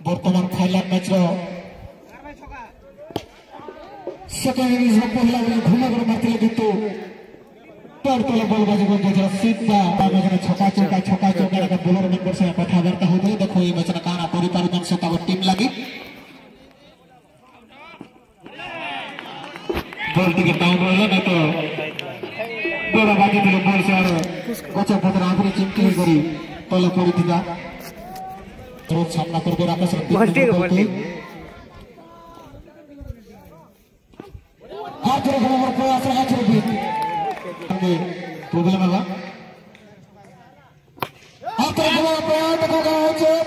बर्तमान final match second innings पहला घुमा कर मारते किंतु तोड़ तले बॉल बाजी को सीधा मैच छका चौका बोलर मेंबर से कथबार्ता होते देखो ये मैच काना करि पारुछन से तब टीम लगी बॉल टिके डाउन रहला नहीं तो गोड़ा बाजी दिले बॉल से गच पत्र आखिरी चिमटी करी तले पड़िथिला रोज सामना करबे राकेश बॉल आखिर नंबर प्रयास आखिर भी प्रॉब्लम है आखिर नंबर प्रयास देखा है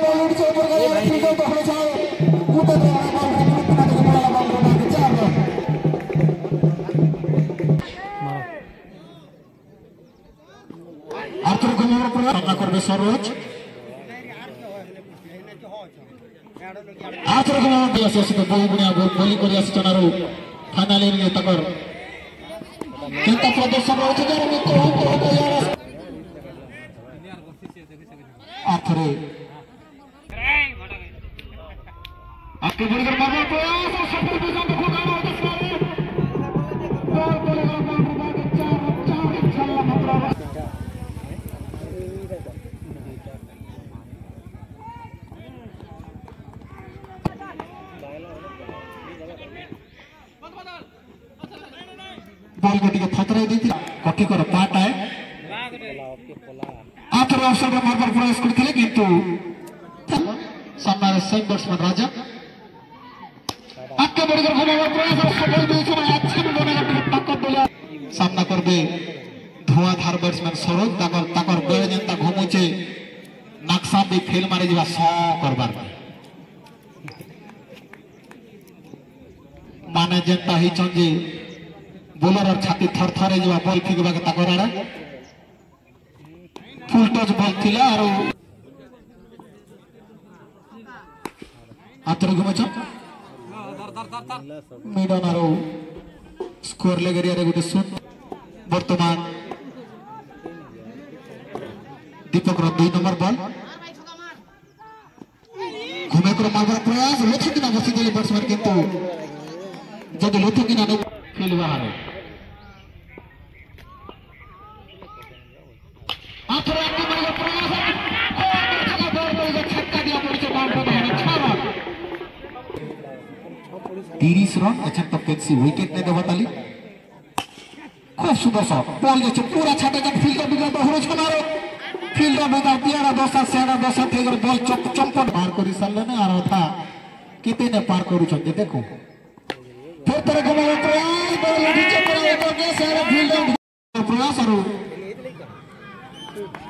बॉल उड़ से ऊपर गया फील्डर तो हमेशा कूदे रहा बॉल कितना के बड़ा बॉल रोना के चार आखिर नंबर प्रयास सामना करबे सरोज आखिर नंबर प्रयास से बॉल बुनिया बोली करिया चनारो फाइनल इनिंग तकर किंतु प्रदर्शन होचे जर मित्र हो यार आखरे आपके बड़गर बाबा प्रयास और सफल विजय को गाना होता सारे बॉल बोलेगा बाउंड्री बात चार इंशाल्लाह मतलब बॉल को टिके थतराई दी कटी कर पाट है आखिर अवसर में मारबार प्रयास करते किंतु सामने सेम बैट्समैन राजा आगे बढ़कर घुमावा प्रयास और सफल भी समय अच्छा में बनेगा टक्कर बोले सामना करबे धुआंधार बैट्समैन सरोज ताकर बेड़ जेंता घुमुचे नक्शा भी फेल मारे जीवा 100 करबार माने जेंता ही चंजे बोलर और छाती थर थरे जो बॉल फिकबा के ताकर आड़े फुल टच बॉल थिला और आतर घुमछ मिडन और स्कोर लेगरिया रे गुटे शूट वर्तमान दीपक रो 2 नंबर बॉल घुमे कर मारबार प्रयास लोथो किना बसी देले बैट्समैन किंतु जदि लोथो किना ने फील्ड बाहर आखिर आगे बढ़ेगा प्रयास छक्का दिया पड़े बाउंड्री 30 रन अच्छा कैप्टेंसी विकेट ने देवा ताली खूब सुंदर शॉट बॉल जो पूरा छाटा का फील्डर बिगड़ बहरो छनारो फील्डर बिगड़ पियारा दोसा सेड़ा दोसा थेगर बॉल चंपट पार करि सारले ने आरो था किते ने पार करू छन देखो फिर तरह घुमावा प्रयास बॉल नीचे पड़ा तो के सारा फील्डर प्रयास और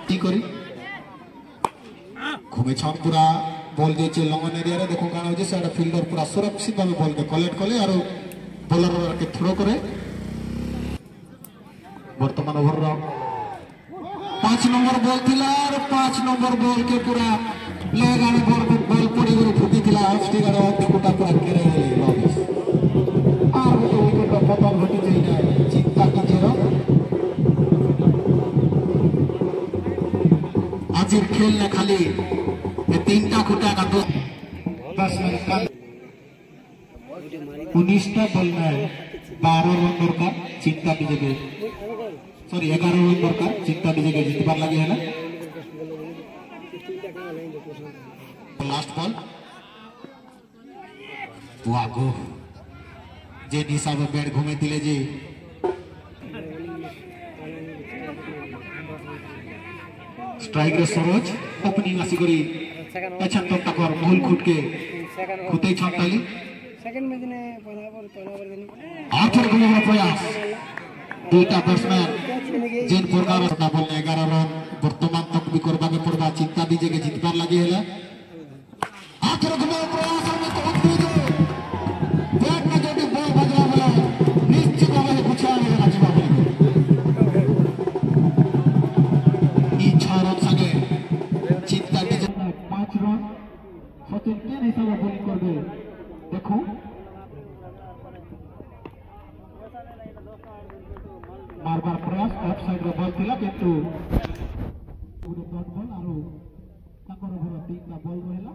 की करी घुमे छन पूरा बॉल जे लंगन एरिया रे देखो काना जे सारा फील्डर पूरा सुरक्षित भाবে बॉल के कलेक्ट कले और बॉलर के थ्रो करे वर्तमान ओवर रो 5 नंबर बॉल थिला और 5 नंबर बॉल के पूरा लेग आने बॉल पड़ी गरी फुटी थिला ऑफ स्टिकर और कोटा पूरा घेरे गेले लॉस और वो विकेट का पतन घटी जाइना चिंता कीजिए आज खेल ने खाली ये 3टा खुटा का 10 मिनट का 19टा बॉल में 12 रन दरकार चिंता की जगह सॉरी 11 रन दरकार चिंता की जगह जितबार लगी है ना लास्ट बॉल वागो जे हिसाब बैट घुमे दिले जी स्ट्राइक रे सरोज ओपनिंग आसी करी अच्छा तो तकर मूल खुट के खुते छंताली सेकंड में ने पहला बॉल आखिर घुमावा प्रयास दुईटा बैट्समैन जेन प्रकार सदा बॉल 11 रन वर्तमान तक भी करबा के पड़बा चिंता दीजे के जितबार लगी हैला आखिर घुमावा प्रयास में तो दीजिए बैट में जो बॉल बजला वाला निश्चित भाव में कुछ आने वाला जवाब चिंता दीजिए 5 रन सचिन के हिसाब से बॉलिंग कर दे देखो बार प्रयास ऑफ साइड रे बॉल थिला किंतु पूरे डॉट बॉल आरो ताकर ओवर 3टा बॉल रहला